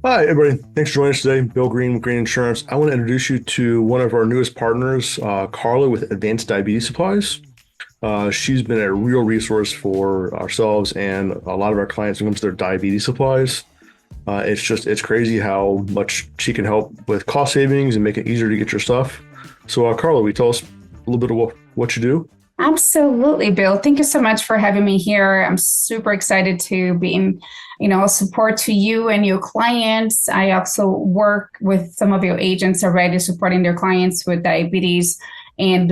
Hi, everybody. Thanks for joining us today. Bill Green with Green Insurance. I want to introduce you to one of our newest partners, Carla with Advanced Diabetes Supplies. She's been a real resource for ourselves and a lot of our clients when it comes to their diabetes supplies. It's crazy how much she can help with cost savings and make it easier to get your stuff. So, Carla, will you tell us a little bit of what you do? Absolutely, Bill. Thank you so much for having me here. I'm super excited to be in, support to you and your clients. I also work with some of your agents already supporting their clients with diabetes. And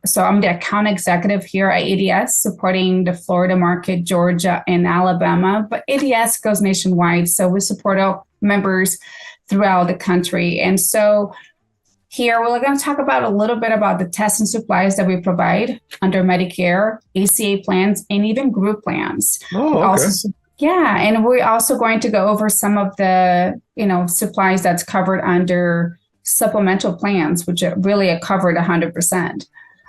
so I'm the account executive here at ADS, supporting the Florida market, Georgia, and Alabama. But ADS goes nationwide. So we support our members throughout the country. And so here, we're going to talk about a little bit about the tests and supplies that we provide under Medicare, ACA plans, and even group plans. Oh, okay. Also, yeah, and we're also going to go over some of the, supplies that's covered under supplemental plans, which are really are covered 100%.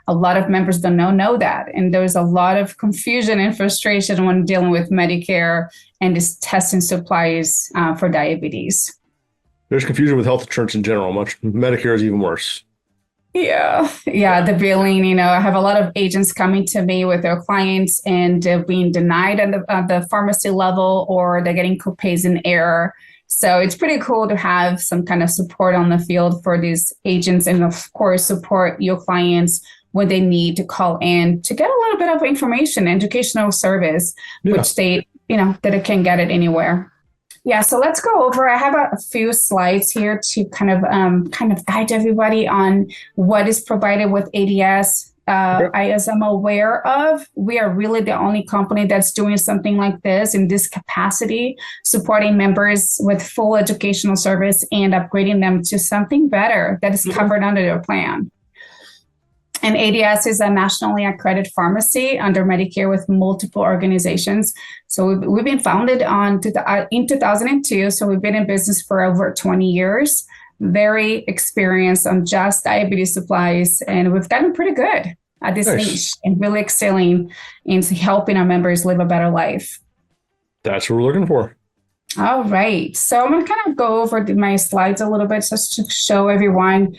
A lot of members don't know that, and there's a lot of confusion and frustration when dealing with Medicare and this testing supplies for diabetes. There's confusion with health insurance in general. Much Medicare is even worse. Yeah, the billing, I have a lot of agents coming to me with their clients and they're being denied at the pharmacy level, or they're getting copays in error. So it's pretty cool to have some kind of support on the field for these agents, and of course, support your clients when they need to call in to get a little bit of information, educational service, Yeah. which that it can get it anywhere. Yeah, so let's go over. I have a few slides here to kind of guide everybody on what is provided with ADS. Okay. As I'm aware of, we are really the only company that's doing something like this in this capacity, supporting members with full educational service and upgrading them to something better that is covered under their plan. And ADS is a nationally accredited pharmacy under Medicare with multiple organizations. So we've been founded in 2002. So we've been in business for over 20 years, very experienced on just diabetes supplies. And we've gotten pretty good at this Nice. niche and really excelling in helping our members live a better life. That's what we're looking for. All right. So I'm going to kind of go over my slides a little bit just to show everyone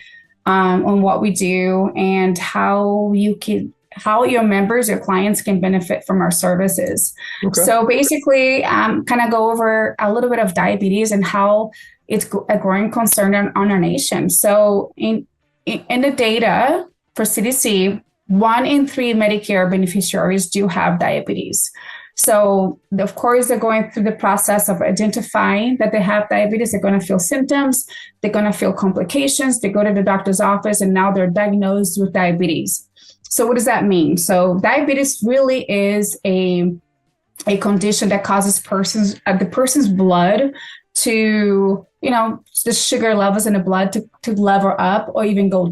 on what we do and how your members, your clients can benefit from our services. Okay. So basically, kind of go over a little bit of diabetes and how it's a growing concern on our nation. So in the data for CDC, 1 in 3 Medicare beneficiaries do have diabetes. So, of course, they're going through the process of identifying that they have diabetes. They're going to feel symptoms. They're going to feel complications. They go to the doctor's office, and now they're diagnosed with diabetes. So what does that mean? So diabetes really is a condition that causes the person's blood to, the sugar levels in the blood to level up or even go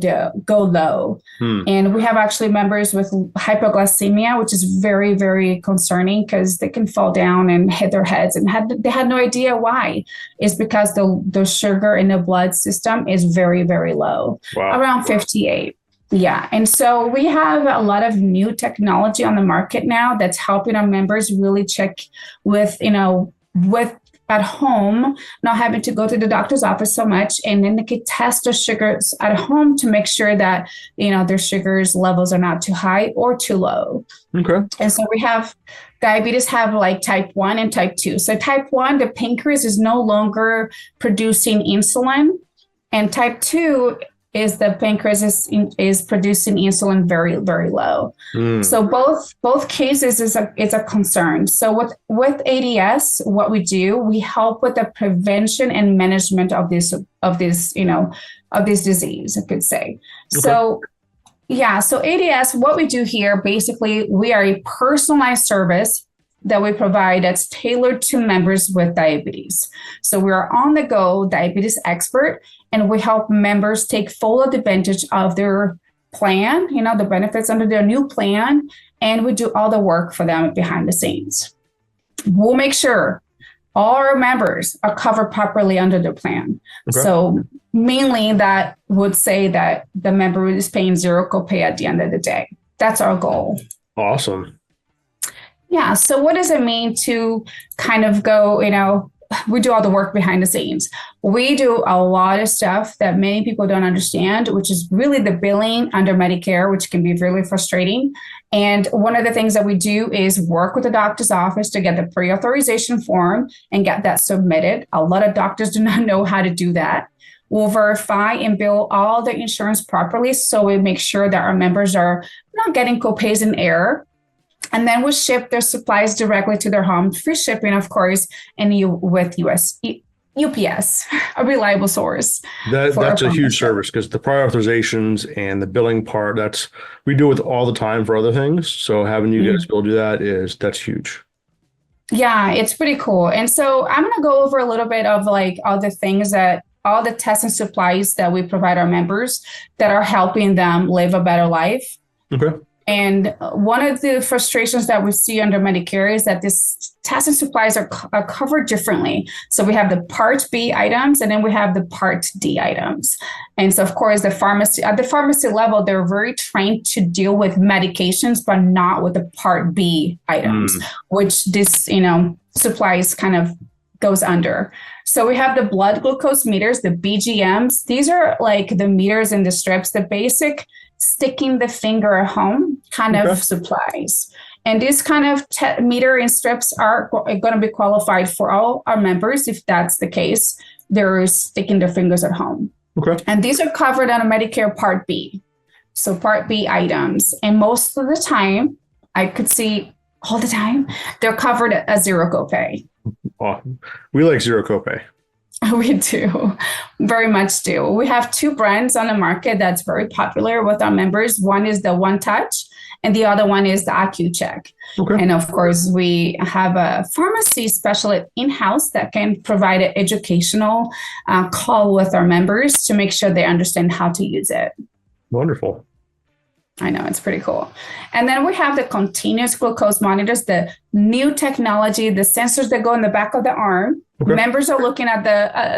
low. And we have actually members with hypoglycemia, which is very, very concerning because they can fall down and hit their heads, and they had no idea why. It's because the sugar in the blood system is very, very low, Wow. around 58. Yeah. And so we have a lot of new technology on the market now that's helping our members really check with at home, not having to go to the doctor's office so much. And then they could test their sugars at home to make sure that, their sugars levels are not too high or too low. Okay. And so we have diabetes have like type 1 and type 2. So type 1, the pancreas is no longer producing insulin. And type 2 is the pancreas is producing insulin very, very low. So both cases is a concern. So with ADS, what we do, we help with the prevention and management of this disease, I could say. Okay. So ADS, what we do here, basically, we are a personalized service that we provide that's tailored to members with diabetes. So we are on the go diabetes expert, and we help members take full advantage of their plan, the benefits under their new plan, and we do all the work for them behind the scenes. We'll make sure all our members are covered properly under their plan. Okay. So mainly that would say that the member is paying zero copay at the end of the day. That's our goal. Awesome. Yeah. So what does it mean to kind of go, we do all the work behind the scenes. We do a lot of stuff that many people don't understand, which is really the billing under Medicare, which can be really frustrating. And one of the things that we do is work with the doctor's office to get the pre-authorization form and get that submitted. A lot of doctors do not know how to do that. We'll verify and bill all the insurance properly, so we make sure that our members are not getting copays in error. And then we'll ship their supplies directly to their home, free shipping, of course, and with UPS, a reliable source. That's a huge service, because the prior authorizations and the billing part, we do it all the time for other things. So having you guys go do that's huge. Yeah, it's pretty cool. And so I'm going to go over a little bit of like all the tests and supplies that we provide our members that are helping them live a better life. Okay. And one of the frustrations that we see under Medicare is that this tests and supplies are covered differently. So we have the Part B items, and then we have the Part D items. And so, of course, at the pharmacy level, they're very trained to deal with medications, but not with the Part B items, which this, supplies kind of goes under. So we have the blood glucose meters, the BGMs. These are like the meters and the strips, the basic sticking the finger at home kind of supplies. And these kind of meter and strips are going to be qualified for all our members. If that's the case, they're sticking their fingers at home. Okay. And these are covered under Medicare Part B. So Part B items. And most of the time, I could see all the time, they're covered at zero copay. Awesome. We like zero copay. We do, very much do. We have two brands on the market that's very popular with our members. One is the One Touch, and the other one is the AccuCheck. Okay. And of course, we have a pharmacy specialist in-house that can provide an educational call with our members to make sure they understand how to use it. Wonderful. I know, it's pretty cool. And then we have the continuous glucose monitors, the new technology, the sensors that go in the back of the arm. Okay. Members are looking at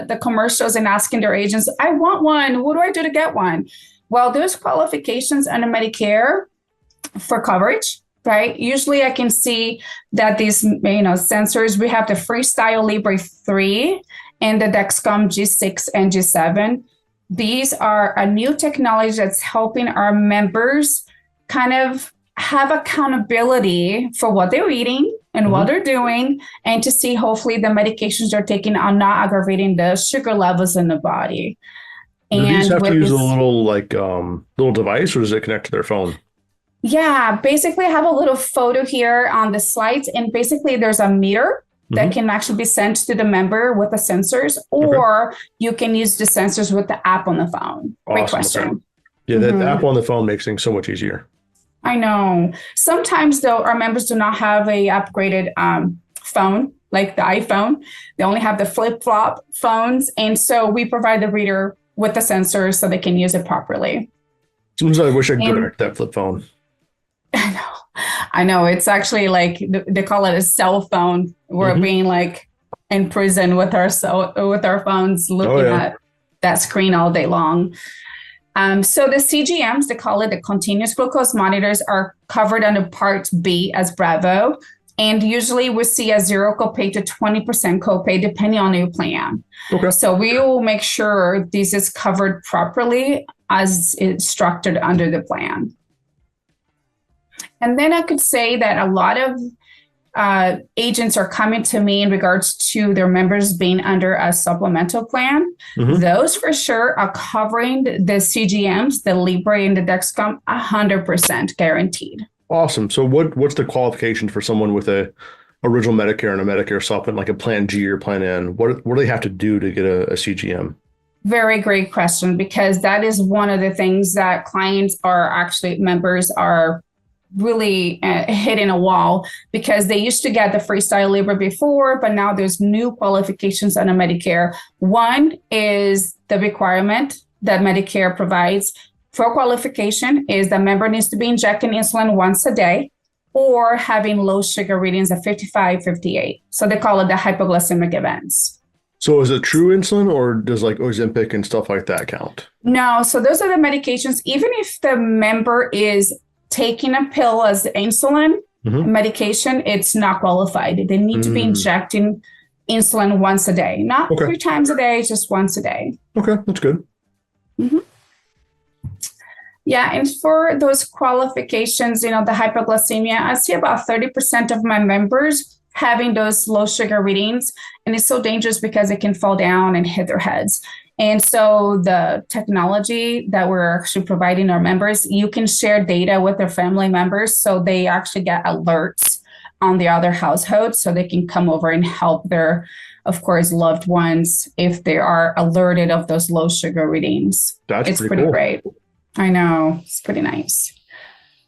the commercials and asking their agents, I want one. What do I do to get one? Well, there's qualifications under Medicare for coverage, right? Usually I can see that these sensors, we have the Freestyle Libre 3 and the Dexcom G6 and G7. These are a new technology that's helping our members kind of have accountability for what they're eating and what they're doing, and to see hopefully the medications they're taking are not aggravating the sugar levels in the body. Do these have to use a little device, or does it connect to their phone? Yeah, basically I have a little photo here on the slides, and basically there's a meter that can actually be sent to the member with the sensors, or you can use the sensors with the app on the phone. Awesome. Great question. Okay. Yeah, that app on the phone makes things so much easier. I know. Sometimes, though, our members do not have a upgraded phone, like the iPhone. They only have the flip-flop phones. And so we provide the reader with the sensors so they can use it properly. Sometimes I wish I could go back to that flip phone. I know. It's actually like they call it a cell phone. We're being like in prison with our phones, looking at that screen all day long. So the CGMs, they call it the continuous glucose monitors, are covered under Part B as Bravo. And usually we see a zero copay to 20% copay, depending on your plan. Okay. So we will make sure this is covered properly as it's structured under the plan. And then I could say that a lot of agents are coming to me in regards to their members being under a supplemental plan. Those for sure are covering the CGMs, the Libre and the Dexcom, 100% guaranteed. Awesome. So what's the qualification for someone with a original Medicare and a Medicare supplement, like a Plan G or Plan N? What do they have to do to get a CGM? Very great question, because that is one of the things that members are really hitting a wall, because they used to get the Freestyle Libre before, but now there's new qualifications under Medicare. One is the requirement that Medicare provides for qualification is the member needs to be injecting insulin once a day or having low sugar readings of 55, 58. So they call it the hypoglycemic events. So is it true insulin, or does like Ozempic and stuff like that count? No. So those are the medications. Even if the member is taking a pill as insulin medication, it's not qualified. They need to be injecting insulin once a day, not Okay. 3 times a day, just once a day. Okay, that's good. Mhm. Yeah, and for those qualifications, the hypoglycemia, I see about 30% of my members having those low sugar readings, and it's so dangerous because it can fall down and hit their heads. And so the technology that we're actually providing our members, you can share data with their family members, so they actually get alerts on the other households, so they can come over and help their, of course, loved ones if they are alerted of those low sugar readings. That's It's pretty pretty cool. great. I know, it's pretty nice.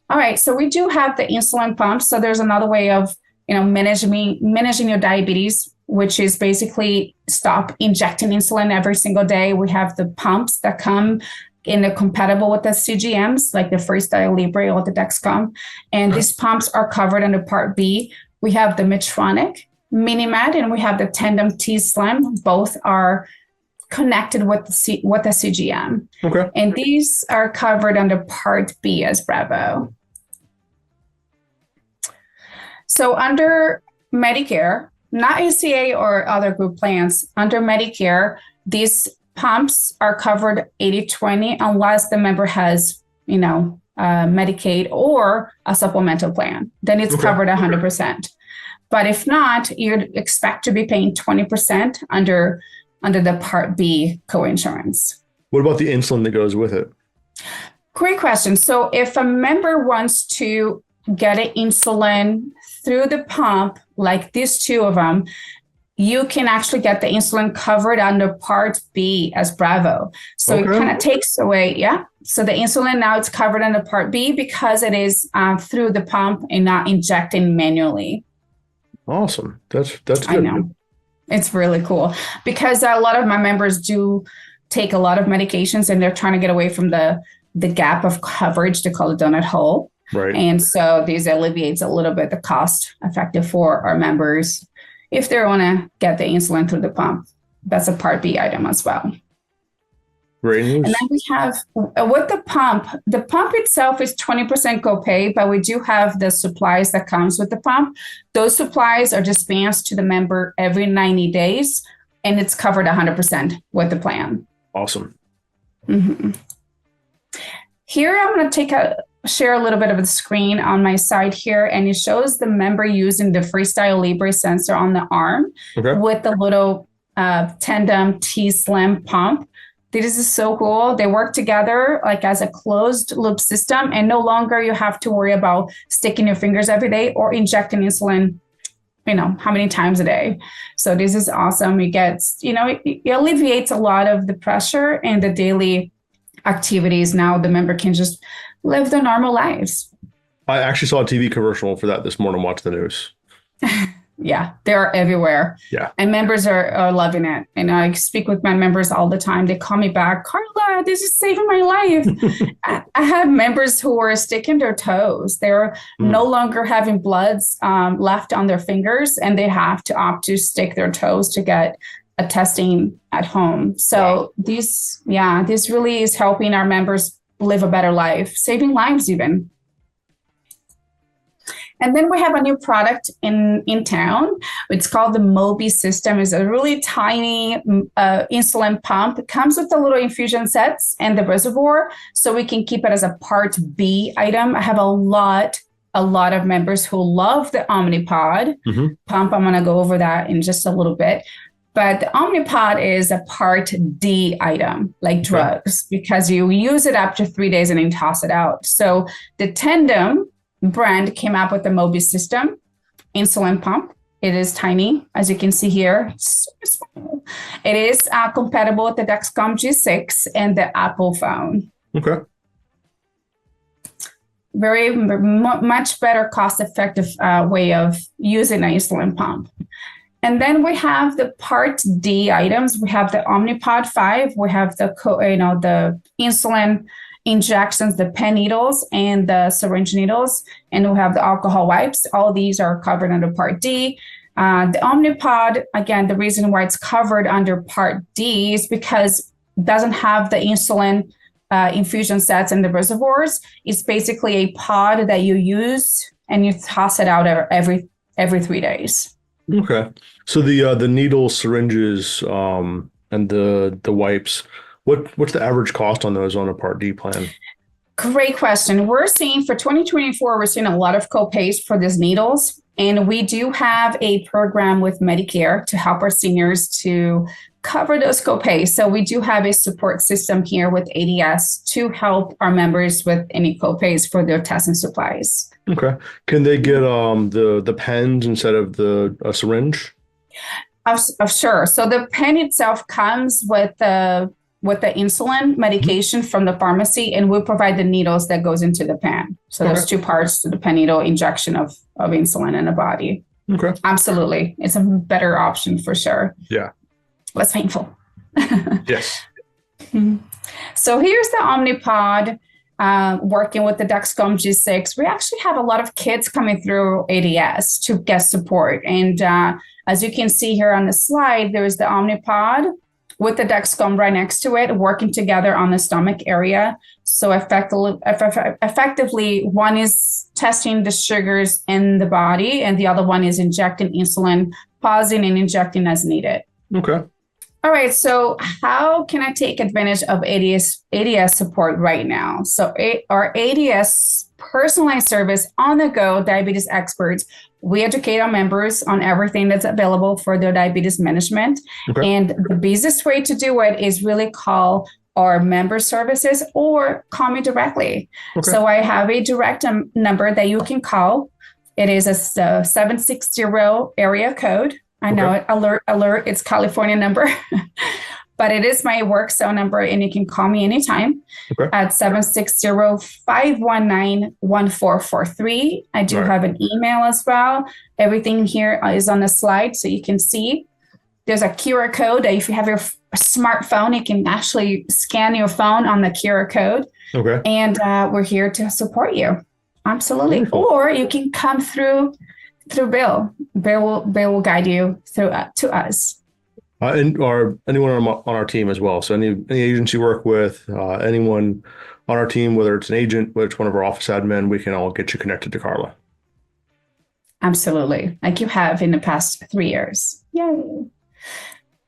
All right, so we do have the insulin pump. So there's another way of, managing your diabetes, which is basically stop injecting insulin every single day. We have the pumps that come in the compatible with the CGMs, like the Freestyle Libre or the Dexcom. And these pumps are covered under Part B. We have the Medtronic MiniMed and we have the Tandem T-Slim. Both are connected with the CGM. Okay. And these are covered under Part B as Bravo. So under Medicare, not ACA or other group plans, under Medicare, these pumps are covered 80/20 unless the member has, Medicaid or a supplemental plan. Then it's covered 100%. But if not, you'd expect to be paying 20% under the Part B coinsurance. What about the insulin that goes with it? Great question. So if a member wants to get an insulin through the pump, like these two of them, you can actually get the insulin covered under Part B as Bravo. So it kind of takes away, So the insulin now it's covered under Part B because it is through the pump and not injecting manually. Awesome. That's good. I know. It's really cool because a lot of my members do take a lot of medications and they're trying to get away from the gap of coverage. They call it donut hole. Right. And so this alleviates a little bit the cost effective for our members if they want to get the insulin through the pump. That's a Part B item as well. Great news. And then we have with the pump itself is 20% copay, but we do have the supplies that comes with the pump. Those supplies are dispensed to the member every 90 days, and it's covered 100% with the plan. Awesome. Mm-hmm. Here, I'm going to share a little bit of the screen on my side here, and it shows the member using the Freestyle Libre sensor on the arm with the little Tandem T-Slim pump. This is so cool. They work together like as a closed loop system, and no longer you have to worry about sticking your fingers every day or injecting insulin, how many times a day. So this is awesome. It gets, it alleviates a lot of the pressure and the daily activities. Now the member can just live their normal lives. I actually saw a TV commercial for that this morning, watching the news. Yeah, they're everywhere. Yeah. And members are loving it. And I speak with my members all the time. They call me back, Carla, this is saving my life. I have members who are sticking their toes. They're no longer having bloods left on their fingers, and they have to opt to stick their toes to get a testing at home. So this really is helping our members live a better life, saving lives even. And then we have a new product in town. It's called the Mobi system. It's a really tiny insulin pump. It comes with the little infusion sets and the reservoir, so we can keep it as a Part B item. I have a lot of members who love the Omnipod pump. I'm going to go over that in just a little bit. But the Omnipod is a Part D item, like drugs, because you use it up to 3 days and then toss it out. So the Tandem brand came up with the Mobi system insulin pump. It is tiny, as you can see here. Super small. It is compatible with the Dexcom G6 and the Apple phone. Okay. Very much better cost-effective way of using an insulin pump. And then we have the Part D items. We have the Omnipod 5. We have the insulin injections, the pen needles and the syringe needles, and we have the alcohol wipes. All these are covered under Part D. The Omnipod, again, the reason why it's covered under Part D is because it doesn't have the insulin infusion sets and the reservoirs. It's basically a pod that you use and you toss it out every 3 days. Okay. So the needles, syringes, and the wipes, what's the average cost on those on a Part D plan? Great question. We're seeing for 2024, we're seeing a lot of copays for these needles. And we do have a program with Medicare to help our seniors to cover those copays. So we do have a support system here with ADS to help our members with any copays for their tests and supplies. Okay. Can they get the pens instead of the syringe? Of sure. So the pen itself comes with the insulin medication from the pharmacy, and we'll provide the needles that goes into the pen. So there's two parts to the pen needle injection of insulin in the body. Okay. Absolutely. It's a better option for sure. Yeah. Less painful. Yes. So here's the Omnipod working with the Dexcom G6. We actually have a lot of kids coming through ADS to get support. And as you can see here on the slide, there's the Omnipod with the Dexcom right next to it, working together on the stomach area. So effectively, one is testing the sugars in the body, and the other one is injecting insulin, pausing and injecting as needed. Okay. All right, so how can I take advantage of ADS support right now? So our ADS personalized service on the go diabetes experts, we educate our members on everything that's available for their diabetes management. Okay. And the easiest way to do it is really call our member services or call me directly. Okay. So I have a direct number that you can call. It is a 760 area code. I know it, alert, it's California number, but it is my work cell number, and you can call me anytime at 760-519-1443. I do have an email as well. Everything here is on the slide, so you can see. There's a QR code that if you have your smartphone, you can actually scan your phone on the QR code. Okay. And we're here to support you. Absolutely. Wonderful. Or you can come through Bill. Bill will guide you through to us. Or anyone on our team as well. So any agency you work with, anyone on our team, whether it's an agent, whether it's one of our office admin, we can all get you connected to Carla. Absolutely. Like you have in the past 3 years. Yay.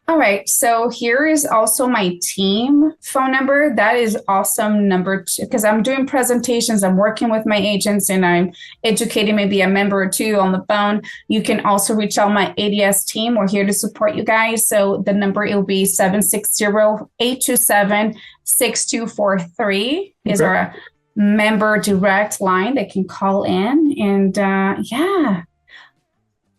All right. So here is also my team phone number. That is awesome number two, because I'm doing presentations. I'm working with my agents and I'm educating maybe a member or two on the phone. You can also reach out my ADS team. We're here to support you guys. So the number, it will be 760-827-6243 is our member direct line that can call in. And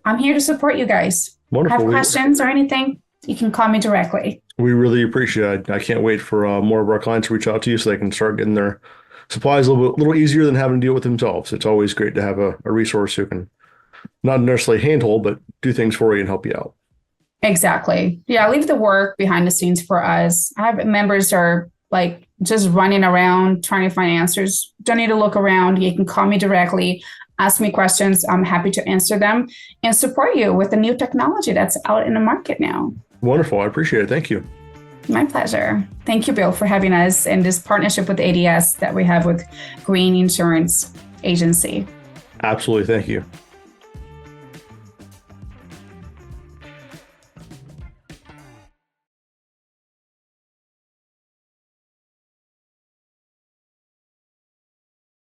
I'm here to support you guys. Wonderful. Have questions or anything? You can call me directly. We really appreciate it. I can't wait for more of our clients to reach out to you so they can start getting their supplies a little easier than having to deal with themselves. It's always great to have a resource who can not necessarily handhold, but do things for you and help you out. Exactly. Yeah, leave the work behind the scenes for us. I have members who are like just running around trying to find answers. Don't need to look around. You can call me directly. Ask me questions. I'm happy to answer them and support you with the new technology that's out in the market now. Wonderful. I appreciate it. Thank you. My pleasure. Thank you, Bill, for having us in this partnership with ADS that we have with Green Insurance Agency. Absolutely. Thank you.